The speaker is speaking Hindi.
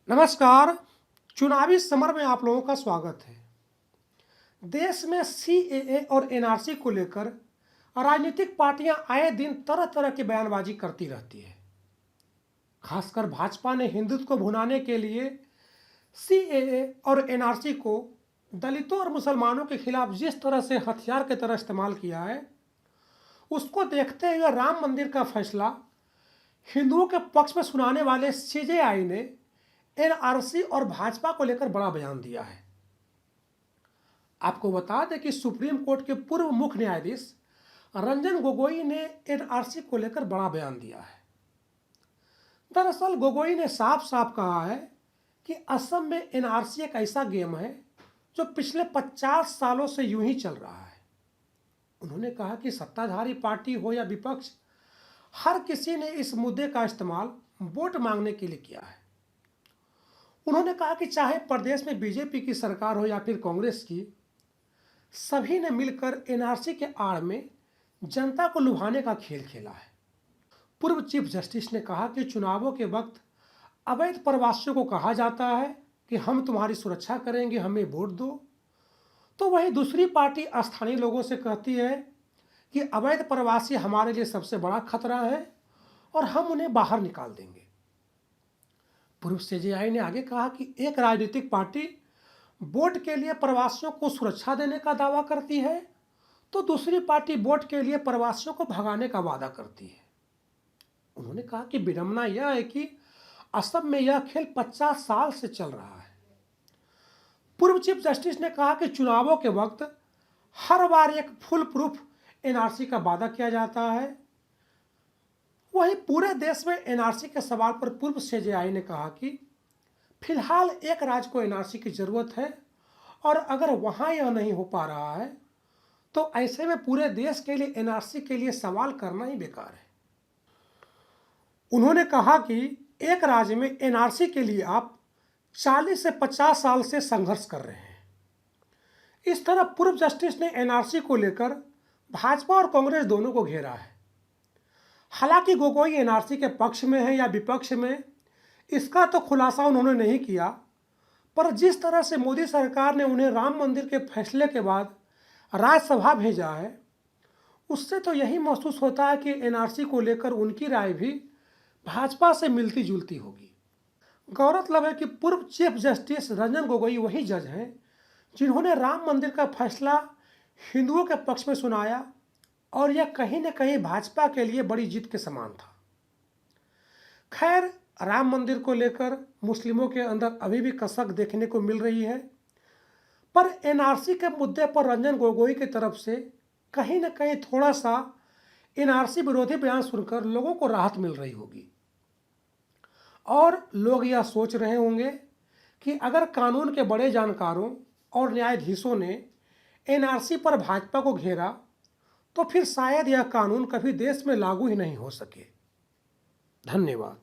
नमस्कार। चुनावी समर में आप लोगों का स्वागत है। देश में सीएए और एनआरसी को लेकर राजनीतिक पार्टियां आए दिन तरह तरह की बयानबाजी करती रहती है। खासकर भाजपा ने हिंदुत्व को भुनाने के लिए सीएए और एनआरसी को दलितों और मुसलमानों के खिलाफ जिस तरह से हथियार की तरह इस्तेमाल किया है, उसको देखते हुए राम मंदिर का फैसला हिंदुओं के पक्ष में सुनाने वाले सीजेआई ने एनआरसी और भाजपा को लेकर बड़ा बयान दिया है। आपको बता दें कि सुप्रीम कोर्ट के पूर्व मुख्य न्यायाधीश रंजन गोगोई ने एनआरसी को लेकर बड़ा बयान दिया है। दरअसल गोगोई ने साफ साफ कहा है कि असम में एनआरसी एक ऐसा गेम है जो पिछले 50 सालों से यूं ही चल रहा है। उन्होंने कहा कि सत्ताधारी पार्टी हो या विपक्ष, हर किसी ने इस मुद्दे का इस्तेमाल वोट मांगने के लिए किया है। उन्होंने कहा कि चाहे प्रदेश में बीजेपी की सरकार हो या फिर कांग्रेस की, सभी ने मिलकर एनआरसी के आड़ में जनता को लुभाने का खेल खेला है। पूर्व चीफ जस्टिस ने कहा कि चुनावों के वक्त अवैध प्रवासियों को कहा जाता है कि हम तुम्हारी सुरक्षा करेंगे, हमें वोट दो, तो वही दूसरी पार्टी स्थानीय लोगों से कहती है कि अवैध प्रवासी हमारे लिए सबसे बड़ा खतरा है और हम उन्हें बाहर निकाल देंगे। पूर्व सीजेआई ने आगे कहा कि एक राजनीतिक पार्टी वोट के लिए प्रवासियों को सुरक्षा देने का दावा करती है, तो दूसरी पार्टी वोट के लिए प्रवासियों को भगाने का वादा करती है। उन्होंने कहा कि विडंबना यह है कि असम में यह खेल 50 साल से चल रहा है। पूर्व चीफ जस्टिस ने कहा कि चुनावों के वक्त हर बार एक फुल प्रूफ एनआरसी का वादा किया जाता है। वहीं पूरे देश में एनआरसी के सवाल पर पूर्व सीजेआई ने कहा कि फिलहाल एक राज्य को एनआरसी की जरूरत है और अगर वहां यह नहीं हो पा रहा है तो ऐसे में पूरे देश के लिए एनआरसी के लिए सवाल करना ही बेकार है। उन्होंने कहा कि एक राज्य में एनआरसी के लिए आप 40 से 50 साल से संघर्ष कर रहे हैं। इस तरह पूर्व जस्टिस ने एनआरसी को लेकर भाजपा और कांग्रेस दोनों को घेरा है। हालांकि गोगोई एनआरसी के पक्ष में है या विपक्ष में, इसका तो खुलासा उन्होंने नहीं किया, पर जिस तरह से मोदी सरकार ने उन्हें राम मंदिर के फैसले के बाद राज्यसभा भेजा है, उससे तो यही महसूस होता है कि एनआरसी को लेकर उनकी राय भी भाजपा से मिलती जुलती होगी। गौरतलब है कि पूर्व चीफ जस्टिस रंजन गोगोई वही जज हैं जिन्होंने राम मंदिर का फैसला हिंदुओं के पक्ष में सुनाया और यह कहीं न कहीं भाजपा के लिए बड़ी जीत के समान था। खैर, राम मंदिर को लेकर मुस्लिमों के अंदर अभी भी कसक देखने को मिल रही है, पर एनआरसी के मुद्दे पर रंजन गोगोई की तरफ से कहीं न कहीं थोड़ा सा एनआरसी विरोधी बयान सुनकर लोगों को राहत मिल रही होगी और लोग यह सोच रहे होंगे कि अगर कानून के बड़े जानकारों और न्यायाधीशों ने एनआरसी पर भाजपा को घेरा तो फिर शायद यह कानून कभी देश में लागू ही नहीं हो सके। धन्यवाद।